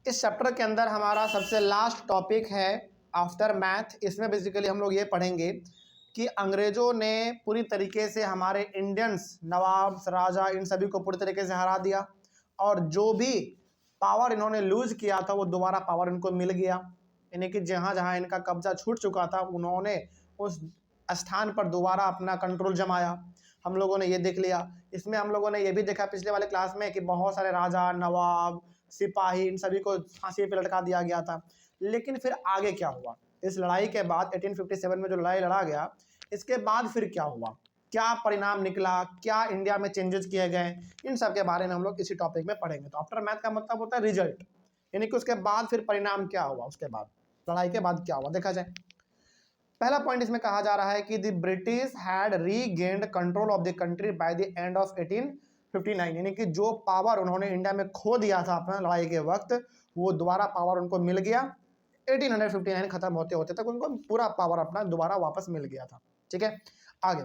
इस चैप्टर के अंदर हमारा सबसे लास्ट टॉपिक है आफ्टर मैथ। इसमें बेसिकली हम लोग ये पढ़ेंगे कि अंग्रेज़ों ने पूरी तरीके से हमारे इंडियंस, नवाब, राजा, इन सभी को पूरी तरीके से हरा दिया और जो भी पावर इन्होंने लूज़ किया था वो दोबारा पावर इनको मिल गया। यानी कि जहाँ जहाँ इनका कब्जा छूट चुका था उन्होंने उस स्थान पर दोबारा अपना कंट्रोल जमाया। हम लोगों ने ये देख लिया। इसमें हम लोगों ने ये भी देखा पिछले वाले क्लास में कि बहुत सारे राजा, नवाब, सिपाही, इन सभी को फांसी पे लटका दिया गया था। लेकिन फिर आगे क्या हुआ? इस लड़ाई के बाद 1857 में जो लड़ाई लड़ा गया, इसके बाद फिर क्या हुआ, क्या परिणाम निकला, क्या इंडिया में चेंजेस किए गए, इन सब के बारे में हम लोग इसी टॉपिक में पढ़ेंगे। तो आफ्टर मैथ का मतलब होता है रिजल्ट, यानी कि उसके बाद फिर परिणाम क्या हुआ, उसके बाद लड़ाई के बाद क्या हुआ देखा जाए। पहला पॉइंट इसमें कहा जा रहा है कि the British had regained control of the country by the end of 1859, यानी कि जो पावर उन्होंने इंडिया में खो दिया था अपना लड़ाई के वक्त, वो दोबारा पावर उनको मिल गया। 1859 खत्म होते होते तक उनको पूरा पावर अपना दोबारा वापस मिल गया था। ठीक है, आगे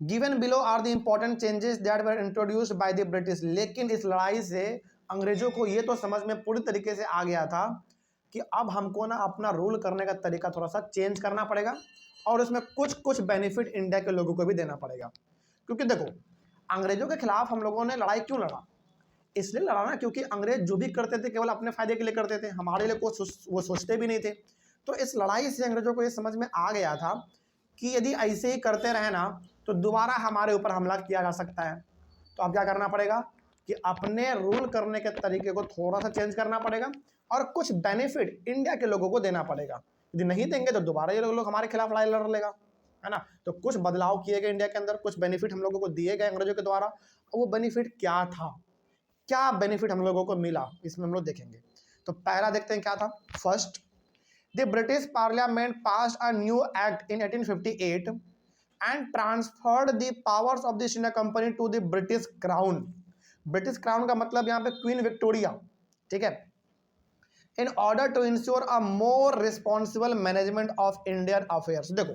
given below are the important changes that were introduced by the British. लेकिन इस लड़ाई से अंग्रेजों को ये तो समझ में पूरी तरीके से आ गया था कि अब हमको ना अपना रूल करने का तरीका थोड़ा सा चेंज करना पड़ेगा और उसमें कुछ कुछ बेनिफिट इंडिया के लोगों को भी देना पड़ेगा। क्योंकि देखो, अंग्रेजों के खिलाफ हम लोगों ने लड़ाई क्यों लड़ा? इसलिए लड़ा ना क्योंकि अंग्रेज जो भी करते थे केवल अपने फायदे के लिए करते थे, हमारे लिए वो सोचते भी नहीं थे। तो इस लड़ाई से अंग्रेजों को ये समझ में आ गया था कि यदि ऐसे ही करते रहे ना तो दोबारा हमारे ऊपर हमला किया जा सकता है। तो अब क्या करना पड़ेगा कि अपने रूल करने के तरीके को थोड़ा सा चेंज करना पड़ेगा और कुछ बेनिफिट इंडिया के लोगों को देना पड़ेगा। यदि नहीं देंगे तो दोबारा ये लोग हमारे खिलाफ लड़ाई लड़ लेगा, है ना। तो कुछ बदलाव किए गए इंडिया के अंदर, कुछ बेनिफिट हम लोगों को दिए गए अंग्रेजों के द्वारा। वो बेनिफिट क्या था, क्या बेनिफिट हम लोगों को मिला, इसमें हम लोग देखेंगे। तो पहला देखते हैं क्या था। First, the British parliament passed a new act in 1858 and transferred the powers of the East India Company to the British crown. British crown का मतलब यहाँ पे क्वीन विक्टोरिया, ठीक है। In order to ensure a more responsible management of Indian affairs. देखो,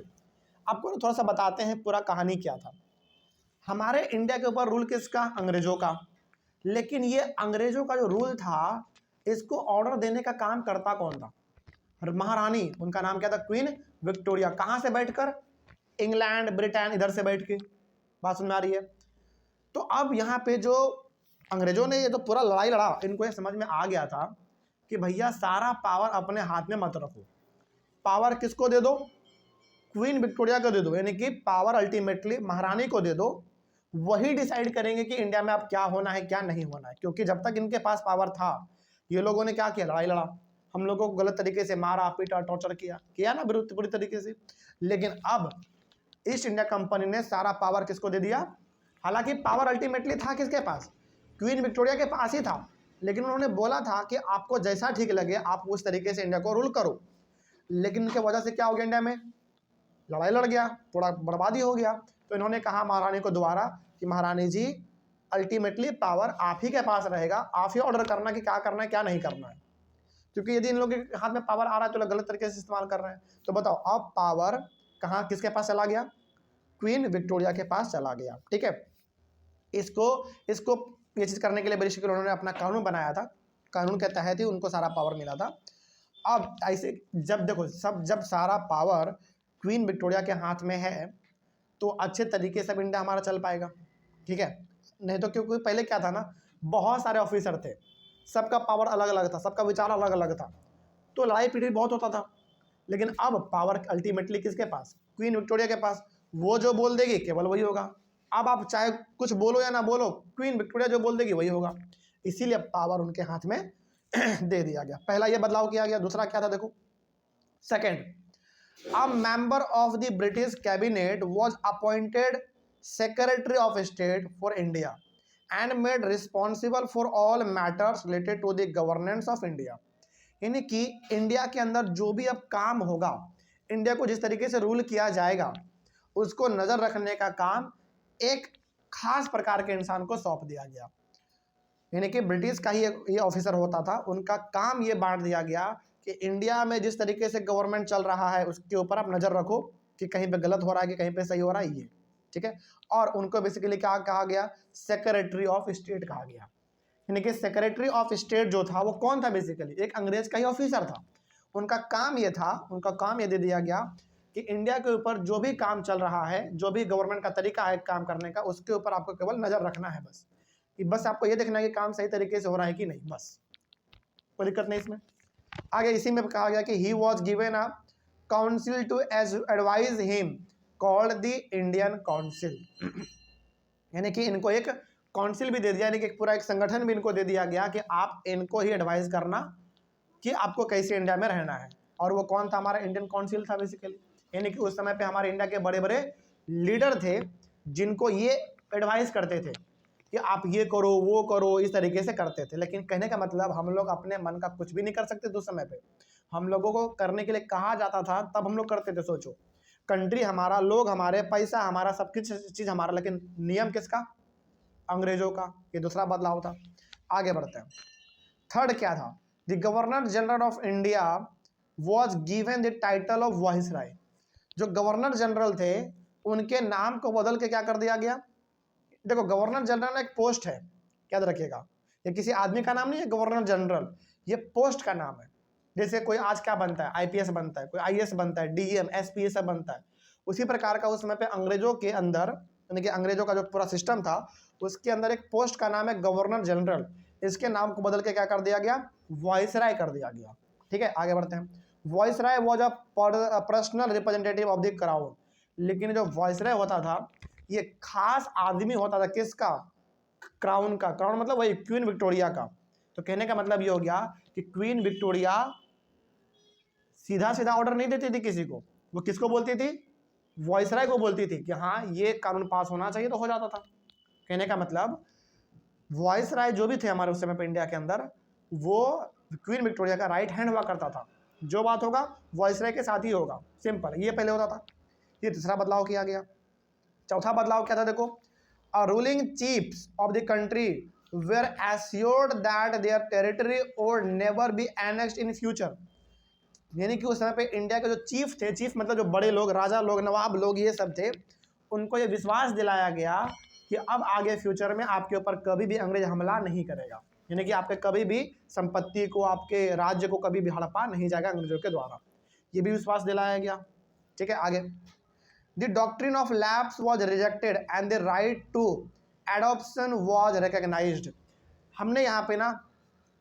आपको थोड़ा सा बताते हैं पूरा कहानी क्या था। हमारे इंडिया के ऊपर रूल किसका? अंग्रेजों का। लेकिन ये अंग्रेजों का जो रूल था, इसको ऑर्डर देने का काम करता कौन था? महारानी, उनका नाम क्या था? Queen Victoria. कहाँ से बैठकर? इंग्लैंड, ब्रिटेन, इधर से बैठ के। बात सुन में आ रही है? तो अब यहाँ पे जो अंग्रेजों ने ये तो पूरा लड़ाई लड़ा, इनको ये समझ में आ गया था कि भैया सारा पावर अपने हाथ में मत रखो। पावर किसको दे दो? क्वीन विक्टोरिया को दे दो, यानी कि पावर अल्टीमेटली महारानी को दे दो। वही डिसाइड करेंगे कि इंडिया में अब क्या होना है क्या नहीं होना है। क्योंकि जब तक इनके पास पावर था, ये लोगों ने क्या किया? लड़ाई लड़ा, हम लोगों को गलत तरीके से मारा, पीटा, टॉर्चर किया ना पूरी तरीके से। लेकिन अब ईस्ट इंडिया कंपनी ने सारा पावर किसको दे दिया? हालांकि पावर अल्टीमेटली था किसके पास? क्वीन विक्टोरिया के पास ही था। लेकिन उन्होंने बोला था कि आपको जैसा ठीक लगे आप उस तरीके से इंडिया को रूल करो। लेकिन इनके वजह से क्या हो गया? इंडिया में लड़ाई लड़ गया, थोड़ा बर्बादी हो गया। तो इन्होंने कहा महारानी को दोबारा कि महारानी जी, अल्टीमेटली पावर आप ही के पास रहेगा, आप ही ऑर्डर करना कि क्या करना है क्या नहीं करना है। क्योंकि यदि इन लोगों के हाथ में पावर आ रहा है तो लोग गलत तरीके से इस्तेमाल कर रहे हैं। तो बताओ, अब पावर कहाँ किसके पास चला गया? क्वीन विक्टोरिया के पास चला गया। ठीक है, इसको ये चीज़ करने के लिए बेसिकली उन्होंने अपना कानून बनाया था। कानून के तहत ही उनको सारा पावर मिला था। अब ऐसे जब देखो, जब सारा पावर क्वीन विक्टोरिया के हाथ में है तो अच्छे तरीके से इंडिया हमारा चल पाएगा। ठीक है, नहीं तो क्योंकि पहले क्या था ना, बहुत सारे ऑफिसर थे, सबका पावर अलग अलग था, सबका विचार अलग अलग था, तो लड़ाई पीढ़ी बहुत होता था। लेकिन अब पावर अल्टीमेटली किसके पास? क्वीन विक्टोरिया के पास। वो जो बोल देगी केवल वही होगा। अब आप चाहे कुछ बोलो या ना बोलो, क्वीन विक्टोरिया जो बोल देगी वही होगा। इसीलिए पावर उनके हाथ में दे दिया गया। पहला ये बदलाव किया गया। दूसरा क्या था देखो, second, a member of the British cabinet was appointed Secretary of State for India and made responsible for all matters related to the governance of India। यानी कि इंडिया के अंदर जो भी अब काम होगा, इंडिया को जिस तरीके से रूल किया जाएगा, उसको नज़र रखने का काम एक खास प्रकार के इंसान को सौंप दिया गया। यानी कि ब्रिटिश का ही ये ऑफिसर होता था, उनका काम ये बांट दिया गया कि इंडिया में जिस तरीके से गवर्नमेंट चल रहा है उसके ऊपर आप नज़र रखो कि कहीं पे गलत हो रहा है कि कहीं पे सही हो रहा है ये। ठीक है, और उनको बेसिकली क्या कहा गया? सेक्रेटरी ऑफ स्टेट कहा गया। यानी कि सेक्रेटरी ऑफ स्टेट जो था वो कौन था, बेसिकली एक अंग्रेज का ही ऑफिसर था। उनका काम ये था, उनका काम ये दे दिया गया कि इंडिया के ऊपर जो भी काम चल रहा है, जो भी गवर्नमेंट का तरीका है काम करने का, उसके ऊपर आपको केवल नजर रखना है बस, कि बस आपको ये देखना है कि काम सही तरीके से हो रहा है कि नहीं, बस कोई दिक्कत नहीं इसमें। आगे इसी में कहा गया कि he was given a council to advise him called the Indian council, यानी कि इनको एक काउंसिल भी दे दिया, यानी कि पूरा एक संगठन भी इनको दे दिया गया कि आप इनको ही एडवाइस करना कि आपको कैसे इंडिया में रहना है। और वो कौन था, हमारा इंडियन काउंसिल था बेसिकली, यानी कि उस समय पे हमारे इंडिया के बड़े बड़े लीडर थे जिनको ये एडवाइस करते थे कि आप ये करो वो करो, इस तरीके से करते थे। लेकिन कहने का मतलब हम लोग अपने मन का कुछ भी नहीं कर सकते थे उस समय पे, हम लोगों को करने के लिए कहा जाता था तब हम लोग करते थे। सोचो, कंट्री हमारा, लोग हमारे, पैसा हमारा, सब कुछ चीज़ हमारा, लेकिन नियम किसका, अंग्रेजों का। ये दूसरा बदलाव था। आगे बढ़ते हैं। थर्ड क्या था, the governor general of India was given the title of viceroy. जो गवर्नर जनरल थे उनके नाम को बदल के क्या कर दिया गया। देखो, गवर्नर जनरल एक पोस्ट है, याद रखिएगा, ये किसी आदमी का नाम नहीं है गवर्नर जनरल, ये पोस्ट का नाम है। जैसे कोई आज क्या बनता है, आईपीएस बनता है, कोई आईएएस बनता है, डीएम एसपी सब बनता है, उसी प्रकार का उस समय पे अंग्रेजों के अंदर, यानी कि अंग्रेजों का जो पूरा सिस्टम था उसके अंदर एक पोस्ट का नाम है गवर्नर जनरल। इसके नाम को बदल के क्या कर दिया गया, वाइसराय कर दिया गया। ठीक है, आगे बढ़ते हैं। Viceroy was a personal representative of the crown. लेकिन जो वाइसराय होता था ये खास आदमी होता था, किसका, क्राउन का। क्राउन मतलब वही क्वीन विक्टोरिया का। तो कहने का मतलब ये हो गया कि क्वीन विक्टोरिया सीधा सीधा ऑर्डर नहीं देती थी किसी को, वो किसको बोलती थी, वाइसराय को बोलती थी कि हाँ ये कानून पास होना चाहिए, तो हो जाता था। कहने का मतलब वाइसराय जो भी थे हमारे उस समय पे इंडिया के अंदर, वो क्वीन विक्टोरिया का राइट हैंड हुआ करता था। जो बात होगा वाइसराय के साथ ही होगा, सिंपल, ये पहले होता था। ये तीसरा बदलाव किया गया। चौथा बदलाव क्या था, देखो, a ruling chiefs of the country were assured that their territory would never be annexed in future. यानी कि उस समय पे इंडिया के जो चीफ थे, चीफ मतलब जो बड़े लोग, राजा लोग, नवाब लोग, ये सब थे, उनको ये विश्वास दिलाया गया कि अब आगे फ्यूचर में आपके ऊपर कभी भी अंग्रेज हमला नहीं करेगा, यानी कि आपके कभी भी संपत्ति को, आपके राज्य को कभी भी हड़पा नहीं जाएगा अंग्रेजों के द्वारा, ये भी विश्वास दिलाया गया। ठीक है, आगे, the doctrine of lapse was rejected and the right to adoption was recognised. हमने यहाँ पे ना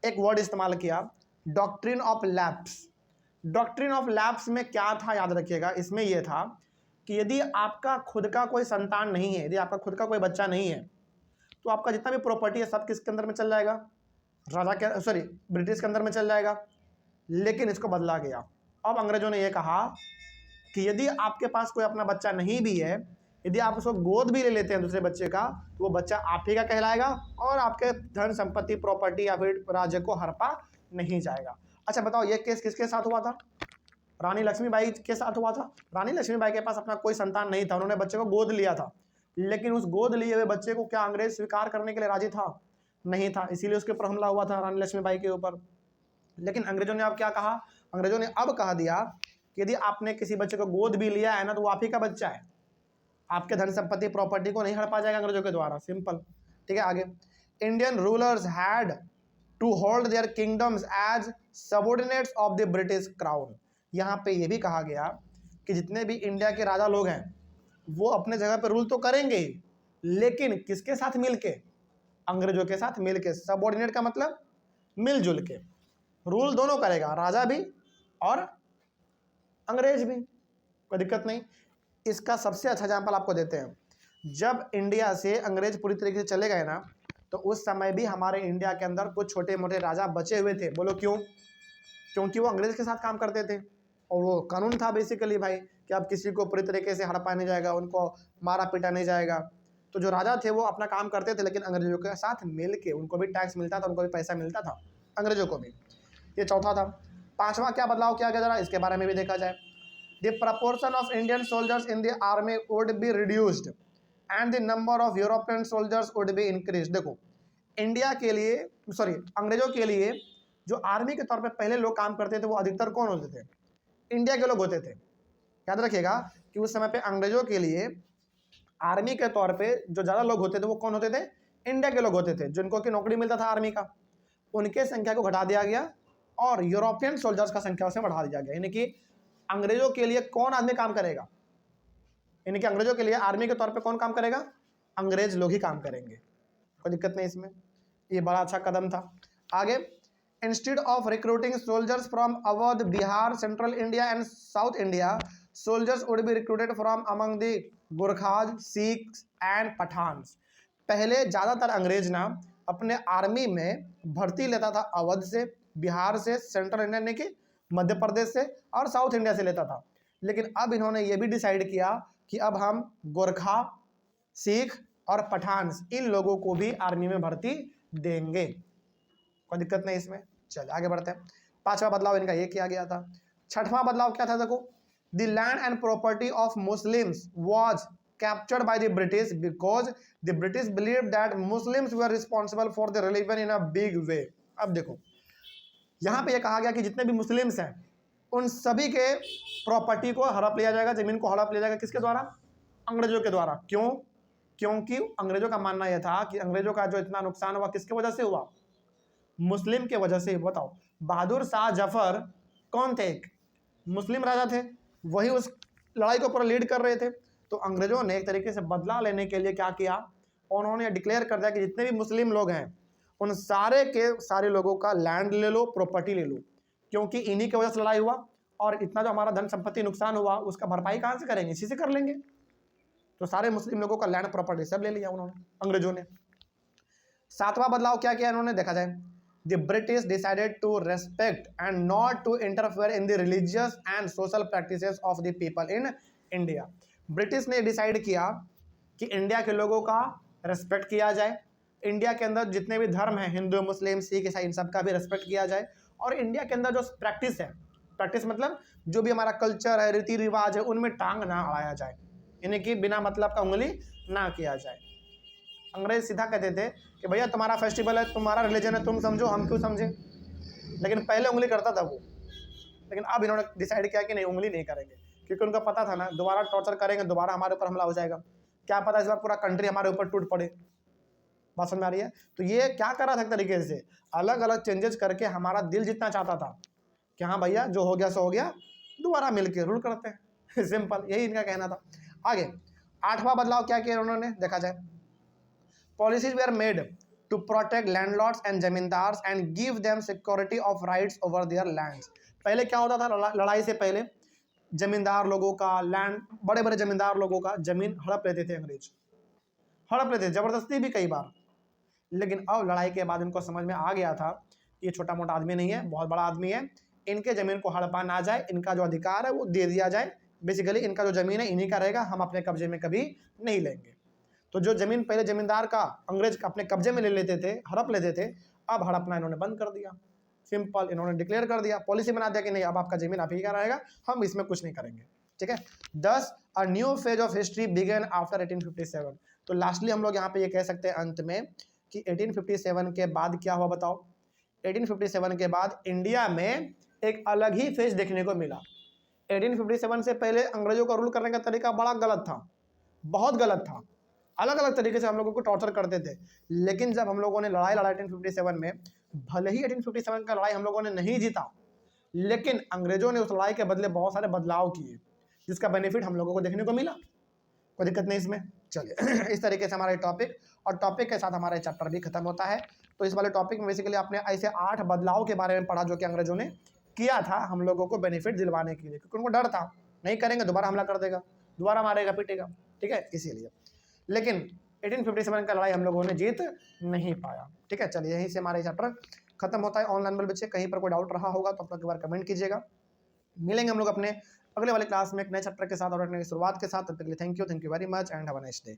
एक वर्ड इस्तेमाल किया, doctrine of lapse. Doctrine of lapse में क्या था, याद रखिएगा, इसमें यह था कि यदि आपका खुद का कोई संतान नहीं है, यदि आपका खुद का कोई बच्चा नहीं है, तो आपका जितना भी प्रॉपर्टी है सब किसके अंदर में चल जाएगा, राजा के, सॉरी, ब्रिटिश के अंदर में चल जाएगा। लेकिन इसको बदला गया। अब अंग्रेजों ने यह कहा कि यदि आपके पास कोई अपना बच्चा नहीं भी है, यदि आप उसको गोद भी ले लेते हैं दूसरे बच्चे का, तो वो बच्चा आप ही का कहलाएगा और आपके धन संपत्ति, प्रॉपर्टी या फिर राज्य को हड़पा नहीं जाएगा। अच्छा बताओ, ये केस किसके साथ हुआ था, रानी लक्ष्मीबाई के साथ हुआ था। रानी लक्ष्मीबाई के पास अपना कोई संतान नहीं था, उन्होंने बच्चे को गोद लिया था, लेकिन उस गोद लिए हुए बच्चे को क्या अंग्रेज स्वीकार करने के लिए राजी था, नहीं था, इसीलिए उसके ऊपर हमला हुआ था रानी लक्ष्मीबाई के ऊपर। लेकिन अंग्रेजों ने अब क्या कहा, अंग्रेजों ने अब कह दिया कि यदि आपने किसी बच्चे को गोद भी लिया है ना, तो वो आप ही का बच्चा है, आपके धन संपत्ति प्रॉपर्टी को नहीं हड़पा जाएगा अंग्रेजों के द्वारा, सिंपल। ठीक है, आगे, Indian rulers had to hold their kingdoms as subordinates of the British crown. यहाँ पे ये भी कहा गया कि जितने भी इंडिया के राजा लोग हैं वो अपने जगह पे रूल तो करेंगे ही, लेकिन किसके साथ मिलके, अंग्रेजों के साथ मिलके। सबऑर्डिनेट का मतलब मिलजुल के रूल दोनों करेगा, राजा भी और अंग्रेज भी, कोई दिक्कत नहीं। इसका सबसे अच्छा एग्जाम्पल आपको देते हैं, जब इंडिया से अंग्रेज पूरी तरीके से चले गए ना, तो उस समय भी हमारे इंडिया के अंदर कुछ छोटे मोटे राजा बचे हुए थे। बोलो क्यों, क्योंकि वो अंग्रेज के साथ काम करते थे और वो कानून था बेसिकली भाई कि अब किसी को पूरी तरीके से हड़पा नहीं जाएगा, उनको मारा पीटा नहीं जाएगा। तो जो राजा थे वो अपना काम करते थे, लेकिन अंग्रेजों के साथ मिल के, उनको भी टैक्स मिलता था, उनको भी पैसा मिलता था, अंग्रेजों को भी। ये चौथा था। पांचवा क्या बदलाव किया गया, जरा इसके बारे में भी देखा जाए। The proportion of Indian soldiers in the army would be reduced and the number of European soldiers would be increase. देखो, इंडिया के लिए, सॉरी, अंग्रेजों के लिए जो आर्मी के तौर पे पहले लोग काम करते थे वो अधिकतर कौन होते थे, इंडिया के लोग होते थे। याद रखिएगा कि उस समय पे अंग्रेजों के लिए आर्मी के तौर पे जो ज़्यादा लोग होते थे वो कौन होते थे, इंडिया के लोग होते थे जिनको कि नौकरी मिलता था आर्मी का, उनके संख्या को घटा दिया गया और यूरोपियन सोल्जर्स का संख्या उसमें बढ़ा दिया गया। यानी कि अंग्रेजों के लिए कौन आदमी काम करेगा, यानी कि अंग्रेजों के लिए आर्मी के तौर पे कौन काम करेगा, अंग्रेज लोग ही काम करेंगे, कोई दिक्कत नहीं इसमें। ये बड़ा अच्छा कदम था। आगे, instead of recruiting soldiers from Awadh, Bihar, central India and south India, soldiers would be recruited from among the Gurkhas, Sikhs and Pathans. पहले ज़्यादातर अंग्रेज ना अपने आर्मी में भर्ती लेता था अवध से, बिहार से, सेंट्रल इंडिया यानी कि मध्य प्रदेश से और साउथ इंडिया से लेता था। लेकिन अब इन्होंने ये भी डिसाइड किया कि अब हम गोरखा, सिख और पठान्स इन लोगों को भी आर्मी में भर्ती देंगे, कोई दिक्कत नहीं इसमें। चलिए आगे बढ़ते हैं। पांचवा बदलाव इनका ये किया गया था। छठवां बदलाव क्या था, देखो, the land and property of Muslims was captured by the British because the British believe that Muslims were responsible for the religion in a big way. अब देखो, यहाँ पे ये कहा गया कि जितने भी मुस्लिम्स हैं उन सभी के प्रॉपर्टी को हड़प लिया जाएगा, जमीन को हड़प लिया जाएगा, किसके द्वारा, अंग्रेजों के द्वारा। क्यों, क्योंकि अंग्रेजों का मानना यह था कि अंग्रेजों का जो इतना नुकसान हुआ किसके वजह से हुआ, मुस्लिम के वजह से। बताओ, बहादुर शाह जफर कौन थे, एक मुस्लिम राजा थे, वही उस लड़ाई को पूरा लीड कर रहे थे। तो अंग्रेजों ने एक तरीके से बदला लेने के लिए क्या किया, उन्होंने डिक्लेयर कर दिया कि जितने भी मुस्लिम लोग हैं उन सारे के सारे लोगों का लैंड ले लो, प्रॉपर्टी ले लो, क्योंकि इन्हीं की वजह से लड़ाई हुआ और इतना जो हमारा धन संपत्ति नुकसान हुआ उसका भरपाई कहाँ से करेंगे, इसी से कर लेंगे। तो सारे मुस्लिम लोगों का लैंड प्रॉपर्टी सब ले लिया उन्होंने, अंग्रेजों ने। सातवां बदलाव क्या किया इन्होंने, देखा जाए, the British decided to respect and not to interfere in the religious and social practices of the people in India. British ने डिसाइड किया कि इंडिया के लोगों का रेस्पेक्ट किया जाए, इंडिया के अंदर जितने भी धर्म हैं, हिंदू, मुस्लिम, सिख, ईसाई, इन सब का भी रेस्पेक्ट किया जाए, और इंडिया के अंदर जो प्रैक्टिस है, प्रैक्टिस मतलब जो भी हमारा कल्चर है, रीति रिवाज है, उनमें टांग ना अड़ाया जाए, यानी कि बिना मतलब का उंगली ना किया जाए। अंग्रेज सीधा कहते थे कि भैया तुम्हारा फेस्टिवल है, तुम्हारा रिलीजन है, तुम समझो, हम क्यों समझे। लेकिन पहले उंगली करता था वो, लेकिन अब इन्होंने डिसाइड किया कि नहीं, उंगली नहीं करेंगे, क्योंकि उनका पता था ना दोबारा टॉर्चर करेंगे, दोबारा हमारे ऊपर हमला हो जाएगा, क्या पता इस बार पूरा कंट्री हमारे ऊपर टूट पड़े। बात समझ में आ रही है। तो ये क्या कर रहा था, एक तरीके से अलग अलग चेंजेस करके हमारा दिल जितना चाहता था कि हाँ भैया जो हो गया सो हो गया, दोबारा मिलके रूल करते हैं सिंपल, यही इनका कहना था। आगे, आठवां बदलाव क्या किया उन्होंने, देखा जाए, policies were made to protect landlords and zamindars and give them security of rights over their lands. पहले क्या होता था, लड़ाई से पहले जमींदार लोगों का लैंड, बड़े बड़े जमींदार लोगों का जमीन हड़प लेते थे अंग्रेज, हड़प लेते थे जबरदस्ती भी कई बार। लेकिन अब लड़ाई के बाद इनको समझ में आ गया था कि ये छोटा मोटा आदमी नहीं है, बहुत बड़ा आदमी है, इनके जमीन को हड़पा ना जाए, इनका जो अधिकार है वो दे दिया जाए, बेसिकली इनका जो जमीन है इन्हीं का रहेगा, हम अपने कब्जे में कभी नहीं लेंगे। तो जो जमीन पहले जमींदार का अंग्रेज अपने कब्जे में ले लेते थे, हड़प लेते थे, अब हड़पना इन्होंने बंद कर दिया, सिंपल इन्होंने डिक्लेयर कर दिया, पॉलिसी बना दिया कि नहीं अब आपका जमीन आप ही का रहेगा, हम इसमें कुछ नहीं करेंगे, ठीक है। 10 a new phase of history began after 1857। तो लास्टली हम लोग यहाँ पे ये कह सकते हैं अंत में कि 1857 के बाद क्या हुआ बताओ। 1857 के बाद इंडिया में एक अलग ही फेज देखने को मिला। 1857 से पहले अंग्रेजों का रूल करने का तरीका बड़ा गलत था, बहुत गलत था, अलग अलग तरीके से हम लोगों को टॉर्चर करते थे। लेकिन जब हम लोगों ने लड़ाई लड़ा 1857 में, भले ही 1857 का लड़ाई हम लोगों ने नहीं जीता, लेकिन अंग्रेजों ने उस लड़ाई के बदले बहुत सारे बदलाव किए, जिसका बेनिफिट हम लोगों को देखने को मिला, कोई दिक्कत नहीं इसमें। चलिए इस तरीके से हमारा टॉपिक और टॉपिक के साथ हमारा चैप्टर भी खत्म होता है। तो इस वाले टॉपिक में बेसिकली आपने ऐसे 8 बदलाव के बारे में पढ़ा जो कि अंग्रेजों ने किया था हम लोगों को बेनिफिट दिलवाने के लिए, क्योंकि उनको डर था नहीं करेंगे दोबारा हमला कर देगा, दोबारा मारेगा पीटेगा, ठीक है, इसीलिए। लेकिन 1857 का लड़ाई हम लोगों ने जीत नहीं पाया, ठीक है। चलिए यहीं से हमारा चैप्टर खत्म होता है। ऑनलाइन वाले बच्चे कहीं पर कोई डाउट रहा होगा तो आप लोग एक बार कमेंट कीजिएगा। मिलेंगे हम लोग अपने अगले वाले क्लास में एक नए चैप्टर के साथ और अपने शुरुआत के साथ। तब तक के लिए thank you very much and have a nice day.